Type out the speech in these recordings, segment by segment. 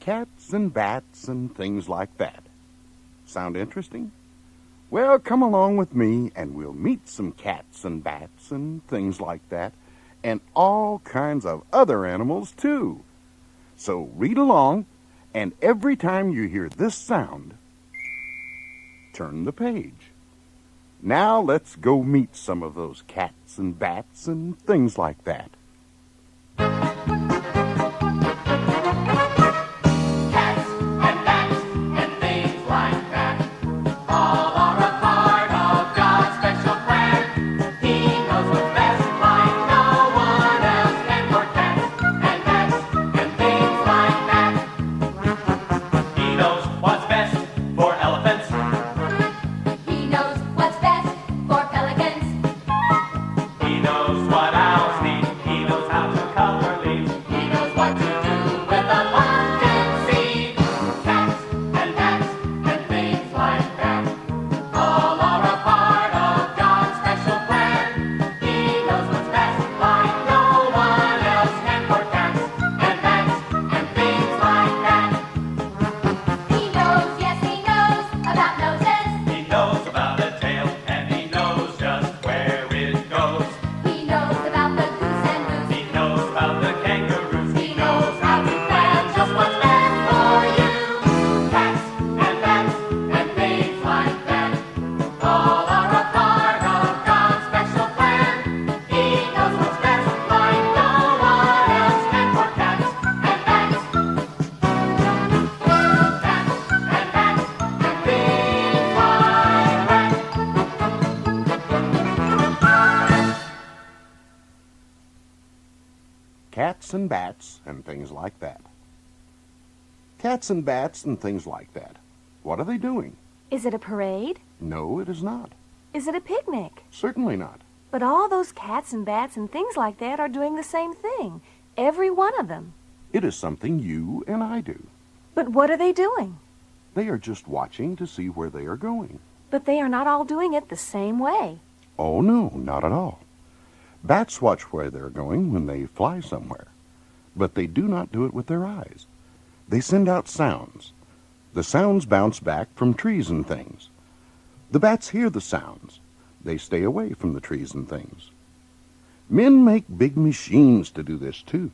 cats and bats and things like that. Sound interesting? Well, come along with me and we'll meet some cats and bats and things like that, and all kinds of other animals too. So read along, and every time you hear this sound, turn the page. Now let's go meet some of those cats and bats and things like that. Cats and bats and things like that. Cats and bats and things like that. What are they doing? Is it a parade? No, it is not. Is it a picnic? Certainly not. But all those cats and bats and things like that are doing the same thing. Every one of them. It is something you and I do. But what are they doing? They are just watching to see where they are going. But they are not all doing it the same way. Oh, no, not at all. Bats watch where they're going when they fly somewhere, but they do not do it with their eyes. They send out sounds. The sounds bounce back from trees and things. The bats hear the sounds. They stay away from the trees and things. Men make big machines to do this too.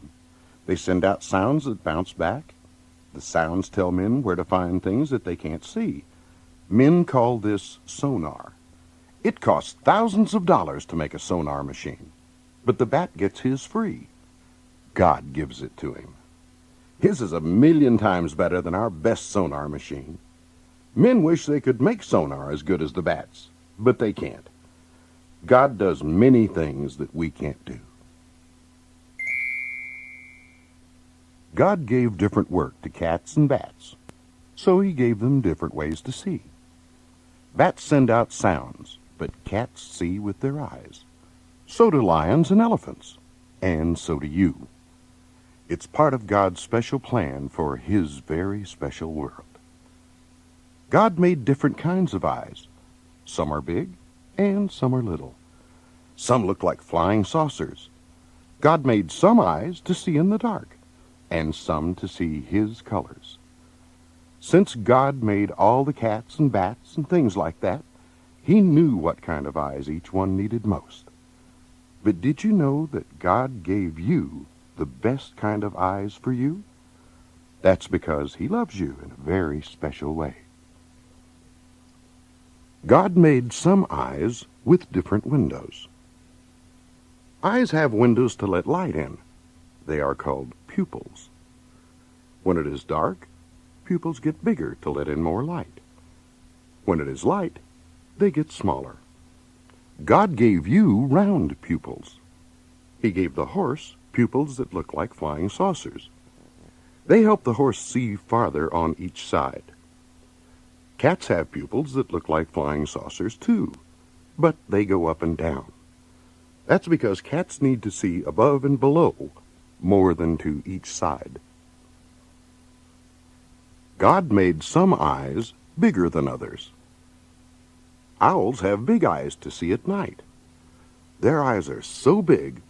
They send out sounds that bounce back. The sounds tell men where to find things that they can't see. Men call this sonar. It costs thousands of dollars to make a sonar machine, but the bat gets his free. God gives it to him. His is 1,000,000 times better than our best sonar machine. Men wish they could make sonar as good as the bats, but they can't. God does many things that we can't do. God gave different work to cats and bats, so he gave them different ways to see. Bats send out sounds, but cats see with their eyes. So do lions and elephants, and so do you. It's part of God's special plan for his very special world. God made different kinds of eyes. Some are big, and some are little. Some look like flying saucers. God made some eyes to see in the dark, and some to see his colors. Since God made all the cats and bats and things like that, he knew what kind of eyes each one needed most. But did you know that God gave you the best kind of eyes for you? That's because he loves you in a very special way. God made some eyes with different windows. Eyes have windows to let light in. They are called pupils. When it is dark, pupils get bigger to let in more light. When it is light, they get smaller. God gave you round pupils. He gave the horse pupils that look like flying saucers. They help the horse see farther on each side. Cats have pupils that look like flying saucers too, but they go up and down. That's because cats need to see above and below more than to each side. God made some eyes bigger than others. Owls have big eyes to see at night. Their eyes are so big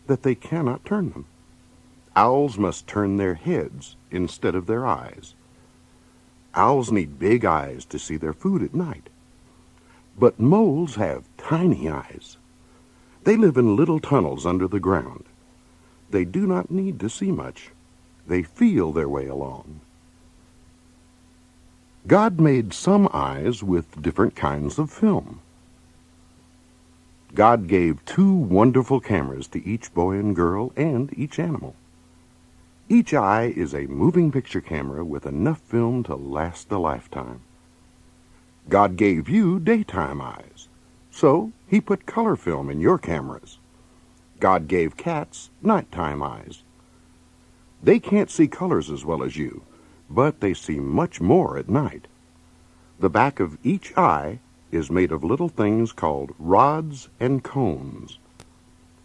that they cannot turn them. Owls must turn their heads instead of their eyes. Owls need big eyes to see their food at night. But moles have tiny eyes. They live in little tunnels under the ground. They do not need to see much. They feel their way along. God made some eyes with different kinds of film. God gave 2 wonderful cameras to each boy and girl and each animal. Each eye is a moving picture camera with enough film to last a lifetime. God gave you daytime eyes, so He put color film in your cameras. God gave cats nighttime eyes. They can't see colors as well as you, but they see much more at night. The back of each eye is made of little things called rods and cones.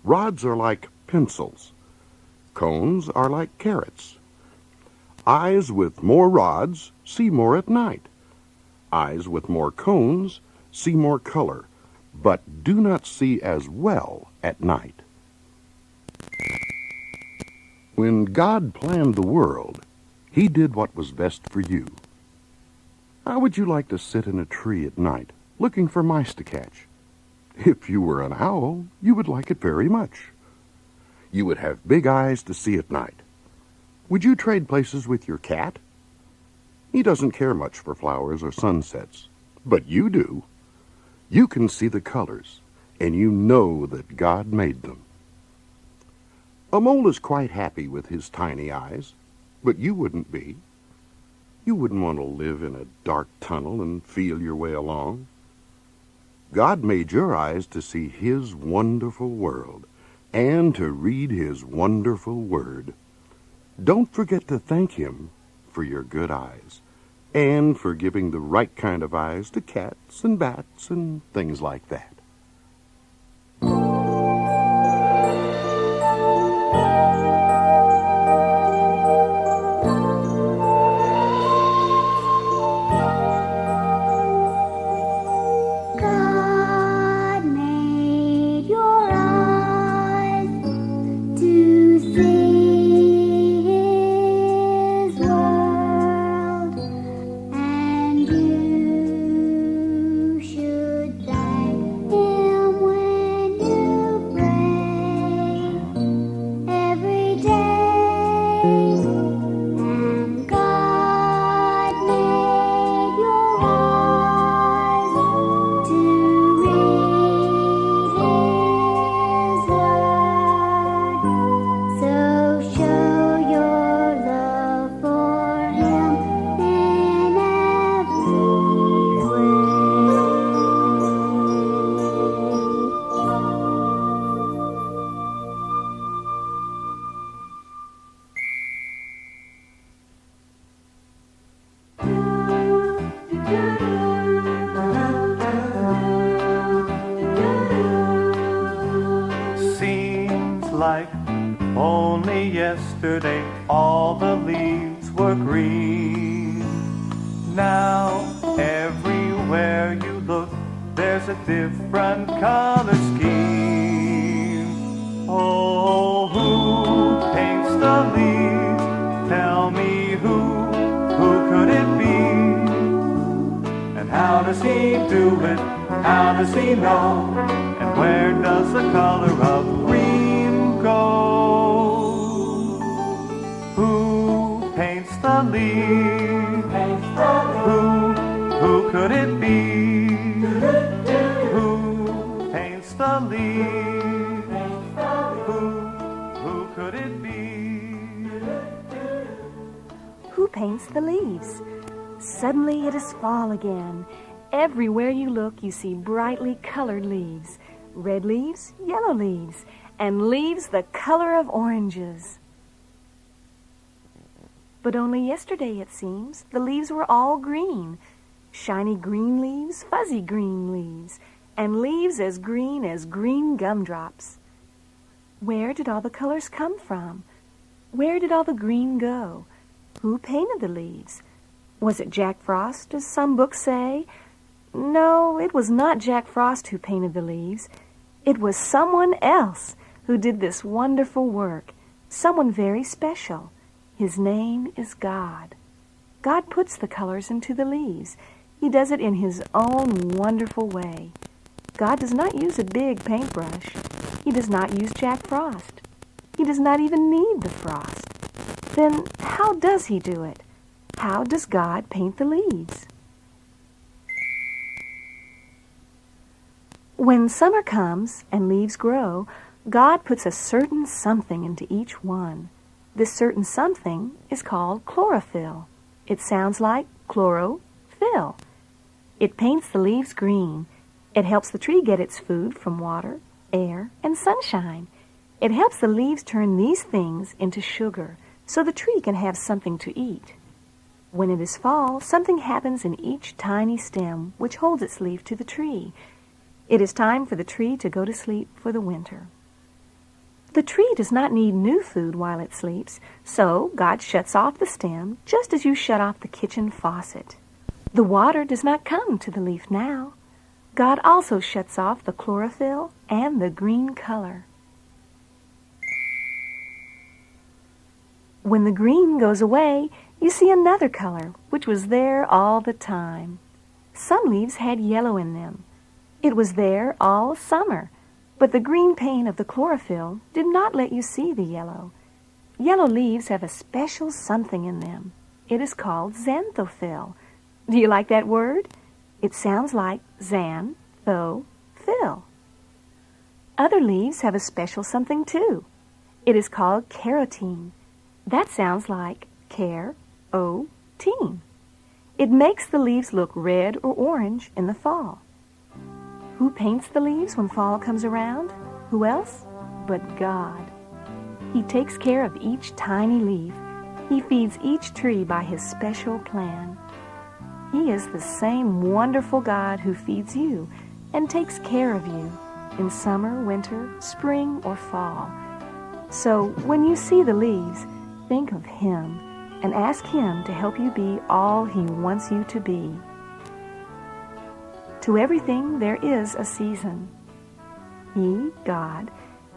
Rods are like pencils. Cones are like carrots. Eyes with more rods see more at night. Eyes with more cones see more color, but do not see as well at night. When God planned the world, He did what was best for you. How would you like to sit in a tree at night, looking for mice to catch? If you were an owl, you would like it very much. You would have big eyes to see at night. Would you trade places with your cat? He doesn't care much for flowers or sunsets, but you do. You can see the colors, and you know that God made them. A mole is quite happy with his tiny eyes, but you wouldn't be. You wouldn't want to live in a dark tunnel and feel your way along. God made your eyes to see His wonderful world and to read His wonderful word. Don't forget to thank Him for your good eyes and for giving the right kind of eyes to cats and bats and things like that. like only yesterday all the leaves were green. Now everywhere you look there's a different color scheme. Oh, who paints the leaves? Tell me who could it be? And how does he do it? How does he know? And where does the color of green go? Who paints the leaves? Who could it be? Who paints the leaves? Who could it be? Who paints the leaves? Suddenly it is fall again. Everywhere you look, you see brightly colored leaves. Red leaves, yellow leaves, and leaves the color of oranges. But only yesterday, it seems, the leaves were all green. Shiny green leaves, fuzzy green leaves, and leaves as green gumdrops. Where did all the colors come from? Where did all the green go? Who painted the leaves? Was it Jack Frost, as some books say? No, it was not Jack Frost who painted the leaves. It was someone else who did this wonderful work. someone very special. His name is God. God puts the colors into the leaves. He does it in His own wonderful way. God does not use a big paintbrush. He does not use Jack Frost. He does not even need the frost. Then how does He do it? How does God paint the leaves? When summer comes and leaves grow, God puts a certain something into each one. This certain something is called chlorophyll. It sounds like chlorophyll. It paints the leaves green. It helps the tree get its food from water, air, and sunshine. It helps the leaves turn these things into sugar so the tree can have something to eat. When it is fall, something happens in each tiny stem which holds its leaf to the tree. It is time for the tree to go to sleep for the winter. The tree does not need new food while it sleeps, so God shuts off the stem just as you shut off the kitchen faucet. The water does not come to the leaf now. God also shuts off the chlorophyll and the green color. When the green goes away, you see another color, which was there all the time. Some leaves had yellow in them. It was there all summer, but the green paint of the chlorophyll did not let you see the yellow. Yellow leaves have a special something in them. It is called xanthophyll. Do you like that word? It sounds like xantho-phill. Other leaves have a special something too. It is called carotene. That sounds like care-o-teen. It makes the leaves look red or orange in the fall. Who paints the leaves when fall comes around? Who else but God? He takes care of each tiny leaf. He feeds each tree by His special plan. He is the same wonderful God who feeds you and takes care of you in summer, winter, spring, or fall. So when you see the leaves, think of Him and ask Him to help you be all He wants you to be. To everything there is a season. He, God,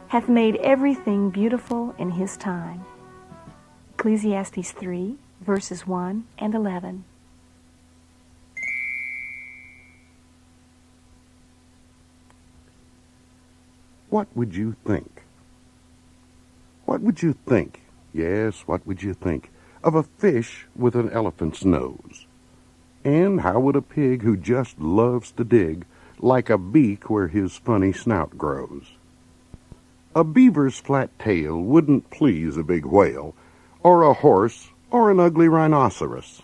hath made everything beautiful in His time. Ecclesiastes 3, verses 1 and 11. What would you think? What would you think? Yes, what would you think of a fish with an elephant's nose? And how would a pig who just loves to dig like a beak where his funny snout grows? A beaver's flat tail wouldn't please a big whale, or a horse, or an ugly rhinoceros.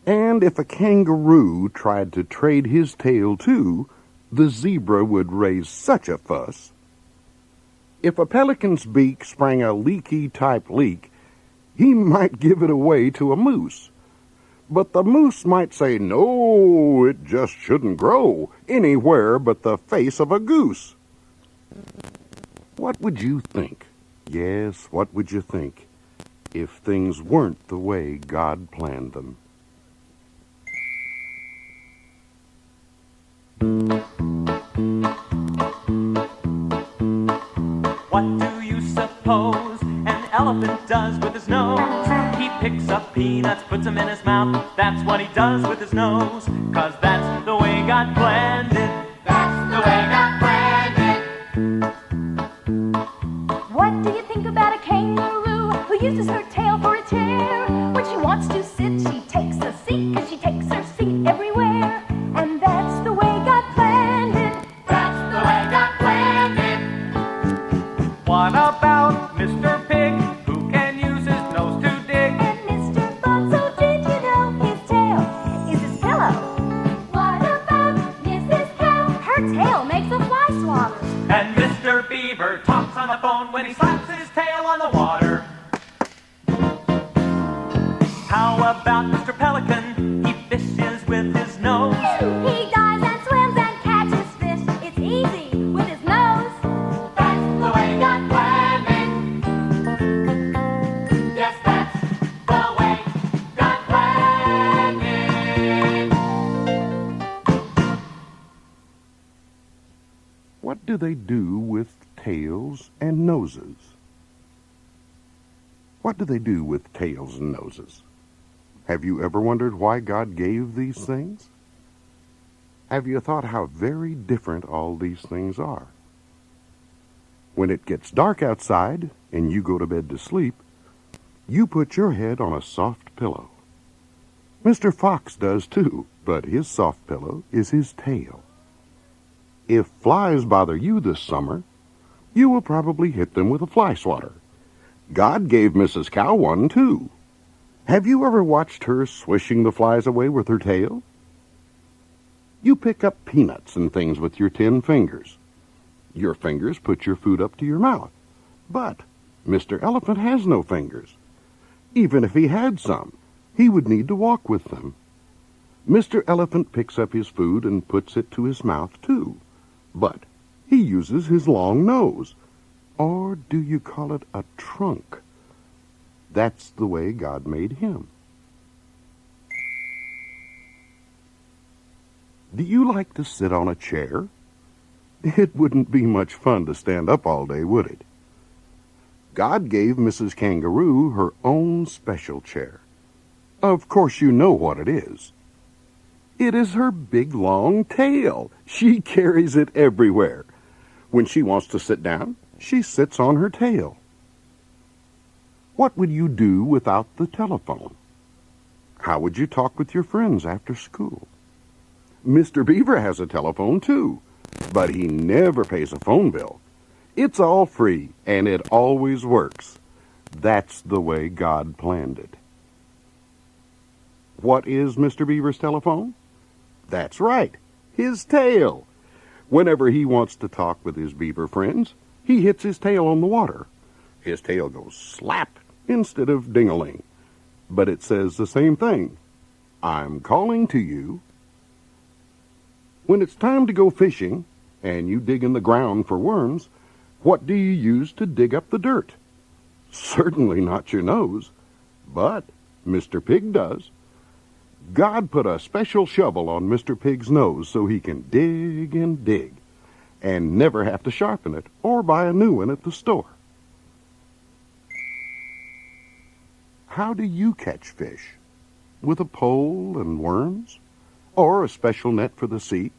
And if a kangaroo tried to trade his tail too, the zebra would raise such a fuss. If a pelican's beak sprang a leaky-type leak, he might give it away to a moose. But the moose might say, no, it just shouldn't grow anywhere but the face of a goose. What would you think? Yes, what would you think if things weren't the way God planned them? What do you suppose an elephant does with his nose? He picks up peanuts, puts them in his mouth. That's what he does with his nose. 'Cause that's the way God planned it. That's the way God planned it. What do you think about a kangaroo who uses her tail for a chair? When she wants to sit, she takes a seat, 'cause she takes her seat everywhere. And that's the way God planned it. That's the way God planned it. What about Mr. Pig, who can use his nose to dig? And Mr. Bonzo, did you know his tail is his pillow? What about Mrs. Cow? Her tail makes a fly swatter. And Mr. Beaver talks on the phone when he slaps his tail on the water. How about Mr. Pelican? He fishes with his nose. He dives and swims and catches fish. It's easy with his nose. That's the way God planned it. Yes, that's the way God planned it. they do with tails and noses? What do they do with tails and noses? Have you ever wondered why God gave these things? Have you thought how very different all these things are? When it gets dark outside and you go to bed to sleep, you put your head on a soft pillow. Mr. Fox does too, but his soft pillow is his tail. If flies bother you this summer, you will probably hit them with a fly swatter. God gave Mrs. Cow one too. Have you ever watched her swishing the flies away with her tail? You pick up peanuts and things with your 10 fingers. Your fingers put your food up to your mouth. But Mr. Elephant has no fingers. Even if he had some, he would need to walk with them. Mr. Elephant picks up his food and puts it to his mouth too. But he uses his long nose. Or do you call it a trunk? That's the way God made him. Do you like to sit on a chair? It wouldn't be much fun to stand up all day, would it? God gave Mrs. Kangaroo her own special chair. Of course you know what it is. It is her big long tail. She carries it everywhere. When she wants to sit down, she sits on her tail. What would you do without the telephone? How would you talk with your friends after school? Mr. Beaver has a telephone too, but he never pays a phone bill. It's all free, and it always works. That's the way God planned it. What is Mr. Beaver's telephone? That's right, his tail. Whenever he wants to talk with his beaver friends, he hits his tail on the water. His tail goes slap instead of ding-a-ling. But it says the same thing. I'm calling to you. When it's time to go fishing, and you dig in the ground for worms, what do you use to dig up the dirt? Certainly not your nose, but Mr. Pig does. God put a special shovel on Mr. Pig's nose so he can dig and dig, and never have to sharpen it or buy a new one at the store. How do you catch fish? With a pole and worms? Or a special net for the sea?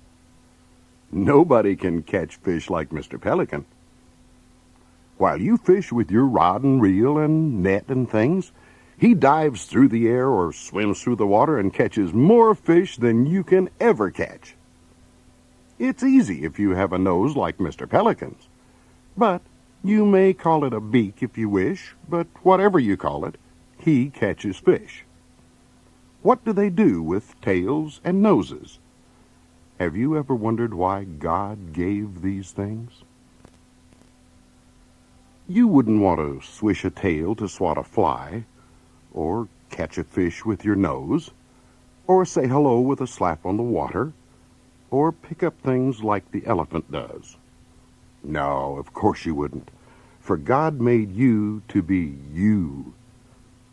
Nobody can catch fish like Mr. Pelican. While you fish with your rod and reel and net and things, he dives through the air or swims through the water and catches more fish than you can ever catch. It's easy if you have a nose like Mr. Pelican's. But you may call it a beak if you wish, but whatever you call it, he catches fish. What do they do with tails and noses? Have you ever wondered why God gave these things? You wouldn't want to swish a tail to swat a fly, or catch a fish with your nose, or say hello with a slap on the water, or pick up things like the elephant does. No, of course you wouldn't, for God made you to be you.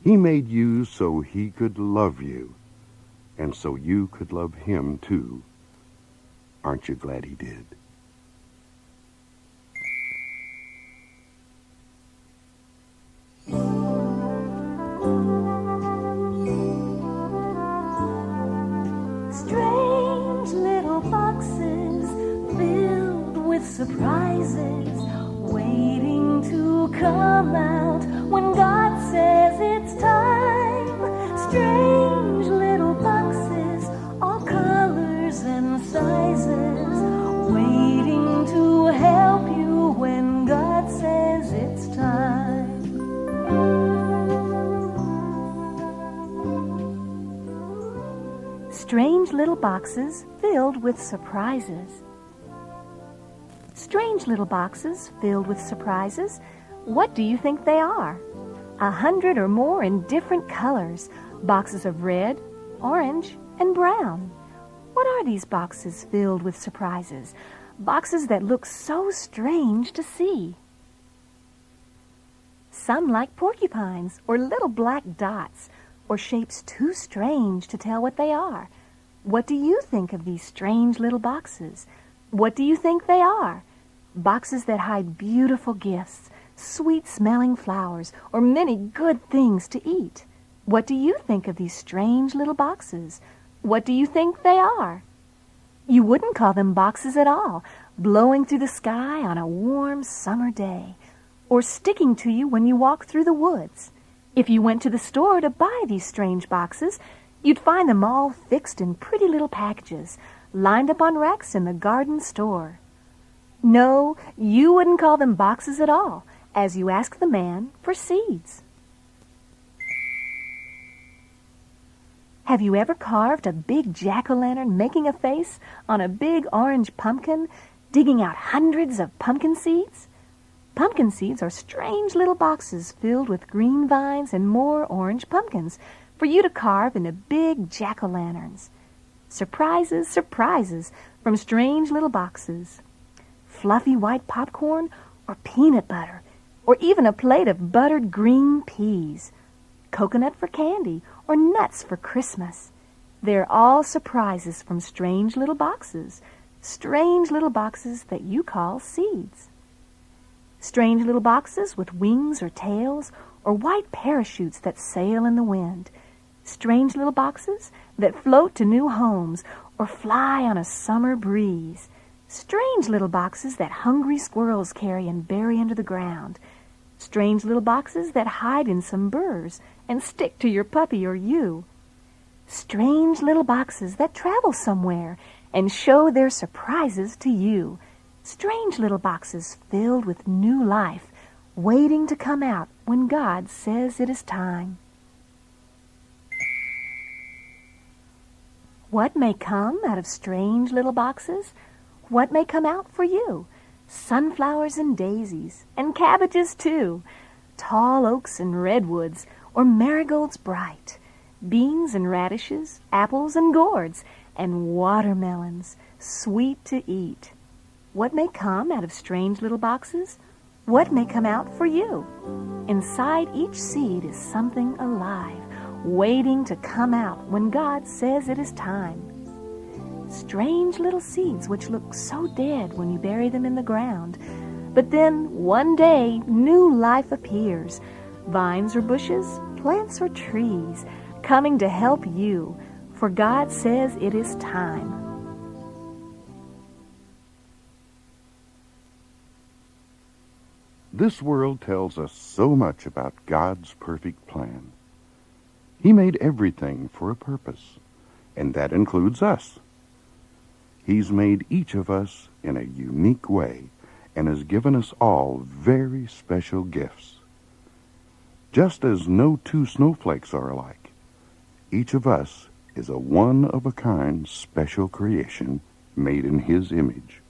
He made you so he could love you, and so you could love him too. Aren't you glad he did? Strange little boxes filled with surprises, waiting to come out when God says it's time. Strange little boxes, all colors and sizes, waiting to help you when God says it's time. Strange little boxes filled with surprises. Strange little boxes filled with surprises. What do you think they are? 100 or more in different colors. Boxes of red, orange, and brown. What are these boxes filled with surprises? Boxes that look so strange to see. Some like porcupines or little black dots, or shapes too strange to tell what they are. What do you think of these strange little boxes? What do you think they are? Boxes that hide beautiful gifts, sweet-smelling flowers, or many good things to eat. What do you think of these strange little boxes? What do you think they are? You wouldn't call them boxes at all, blowing through the sky on a warm summer day, or sticking to you when you walk through the woods. If you went to the store to buy these strange boxes, you'd find them all fixed in pretty little packages, lined up on racks in the garden store. No, you wouldn't call them boxes at all, as you ask the man for seeds. Have you ever carved a big jack-o'-lantern making a face on a big orange pumpkin, digging out hundreds of pumpkin seeds? Pumpkin seeds are strange little boxes filled with green vines and more orange pumpkins for you to carve into big jack-o'-lanterns. Surprises, surprises from strange little boxes. Fluffy white popcorn or peanut butter, or even a plate of buttered green peas. Coconut for candy or nuts for Christmas. They're all surprises from strange little boxes that you call seeds. Strange little boxes with wings or tails, or white parachutes that sail in the wind. Strange little boxes that float to new homes or fly on a summer breeze. Strange little boxes that hungry squirrels carry and bury under the ground. Strange little boxes that hide in some burrs and stick to your puppy or you. Strange little boxes that travel somewhere and show their surprises to you. Strange little boxes filled with new life, waiting to come out when God says it is time. What may come out of strange little boxes? What may come out for you? Sunflowers and daisies, and cabbages too, tall oaks and redwoods, or marigolds bright, beans and radishes, apples and gourds, and watermelons, sweet to eat. What may come out of strange little boxes? What may come out for you? Inside each seed is something alive, waiting to come out when God says it is time. Strange little seeds which look so dead when you bury them in the ground. But then, one day, new life appears. Vines or bushes, plants or trees, coming to help you, for God says it is time. This world tells us so much about God's perfect plan. He made everything for a purpose, and that includes us. He's made each of us in a unique way and has given us all very special gifts. Just as no two snowflakes are alike, each of us is a one-of-a-kind special creation made in His image,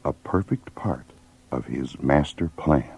a perfect part of His master plan.